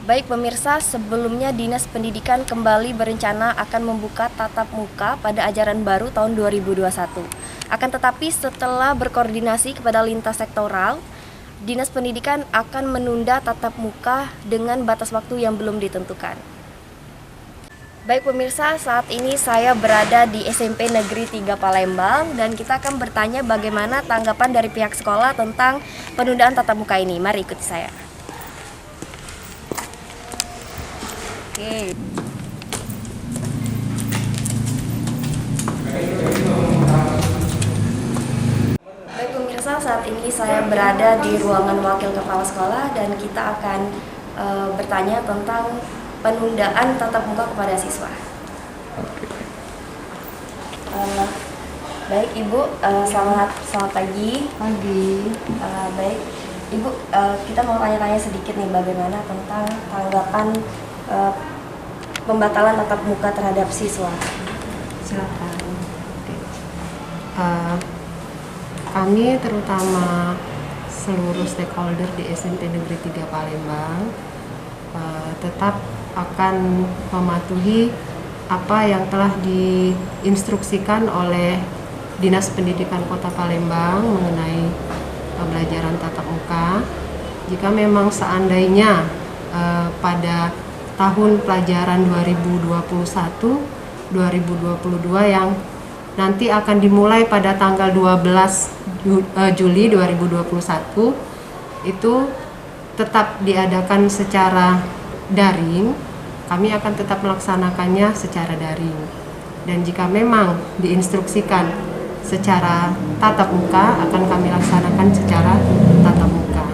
Baik pemirsa, sebelumnya Dinas Pendidikan kembali berencana akan membuka tatap muka pada ajaran baru tahun 2021. Akan tetapi setelah berkoordinasi kepada lintas sektoral, Dinas Pendidikan akan menunda tatap muka dengan batas waktu yang belum ditentukan. Baik pemirsa, saat ini saya berada di SMP Negeri 3 Palembang dan kita akan bertanya bagaimana tanggapan dari pihak sekolah tentang penundaan tatap muka ini. Mari ikuti saya. Oke. Baik pemirsa, saat ini saya berada di ruangan wakil kepala sekolah dan kita akan bertanya tentang penundaan tatap muka kepada siswa. Baik Ibu, selamat pagi. Baik Ibu, kita mau tanya-tanya sedikit nih bagaimana tentang tanggapan pembatalan tatap muka terhadap siswa. Silakan. Kami terutama seluruh stakeholder di SMP Negeri 3 Palembang tetap akan mematuhi apa yang telah diinstruksikan oleh Dinas Pendidikan Kota Palembang mengenai pembelajaran tatap muka. Jika memang seandainya pada tahun pelajaran 2021-2022 yang nanti akan dimulai pada tanggal 12 Juli 2021 itu tetap diadakan secara daring, kami akan tetap melaksanakannya secara daring. Dan jika memang diinstruksikan secara tatap muka, akan kami laksanakan secara tatap muka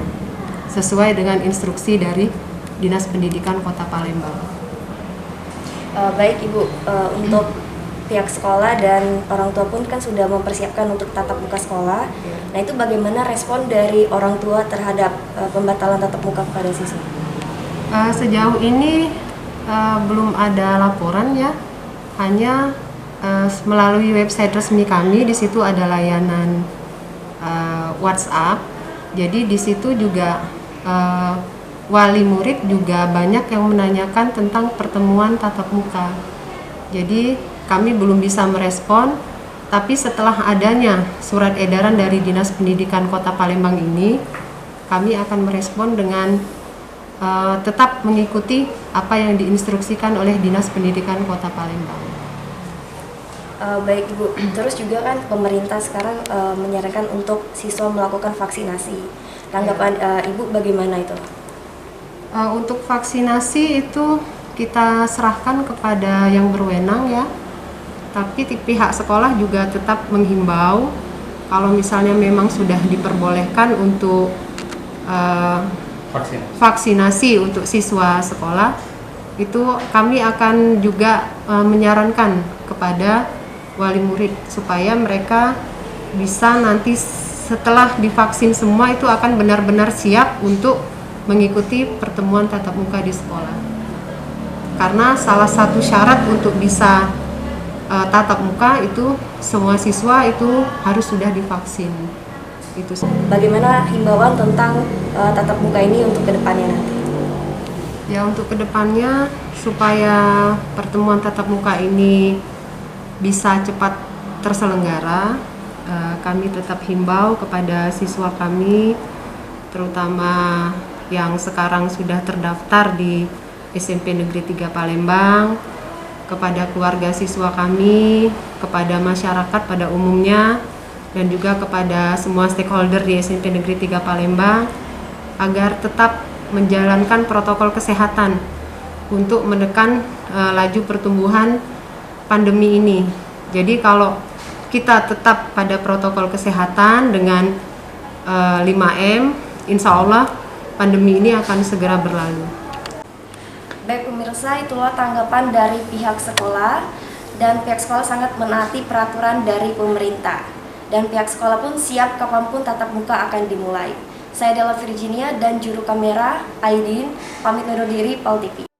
sesuai dengan instruksi dari Dinas Pendidikan Kota Palembang. Baik Ibu, untuk pihak sekolah dan orang tua pun kan sudah mempersiapkan untuk tatap muka sekolah. Nah itu bagaimana respon dari orang tua terhadap pembatalan tatap muka kepada siswa? Sejauh ini belum ada laporan ya, hanya melalui website resmi kami. Di situ ada layanan WhatsApp. Jadi di situ juga wali murid juga banyak yang menanyakan tentang pertemuan tatap muka. Jadi kami belum bisa merespon, tapi setelah adanya surat edaran dari Dinas Pendidikan Kota Palembang ini, kami akan merespon dengan tetap mengikuti apa yang diinstruksikan oleh Dinas Pendidikan Kota Palembang. Baik Ibu, terus juga kan pemerintah sekarang menyarankan untuk siswa melakukan vaksinasi. Tanggapan Ibu bagaimana itu? Untuk vaksinasi itu kita serahkan kepada yang berwenang ya, tapi pihak sekolah juga tetap menghimbau kalau misalnya memang sudah diperbolehkan untuk vaksinasi untuk siswa sekolah, itu kami akan juga menyarankan kepada wali murid supaya mereka bisa nanti setelah divaksin semua itu akan benar-benar siap untuk mengikuti pertemuan tatap muka di sekolah. Karena salah satu syarat untuk bisa tatap muka itu semua siswa itu harus sudah divaksin. Itu. Bagaimana himbauan tentang tatap muka ini untuk kedepannya nanti? Ya, untuk kedepannya supaya pertemuan tatap muka ini bisa cepat terselenggara, kami tetap himbau kepada siswa kami, terutama yang sekarang sudah terdaftar di SMP Negeri 3 Palembang, kepada keluarga siswa kami, kepada masyarakat pada umumnya, dan juga kepada semua stakeholder di SMP Negeri 3 Palembang agar tetap menjalankan protokol kesehatan untuk menekan laju pertumbuhan pandemi ini. Jadi kalau kita tetap pada protokol kesehatan dengan 5M, insya Allah pandemi ini akan segera berlalu. Baik pemirsa, itulah tanggapan dari pihak sekolah, dan pihak sekolah sangat menaati peraturan dari pemerintah. Dan pihak sekolah pun siap kapanpun tatap muka akan dimulai. Saya Della Virginia dan juru kamera Aidin pamit undur diri, PAL TV.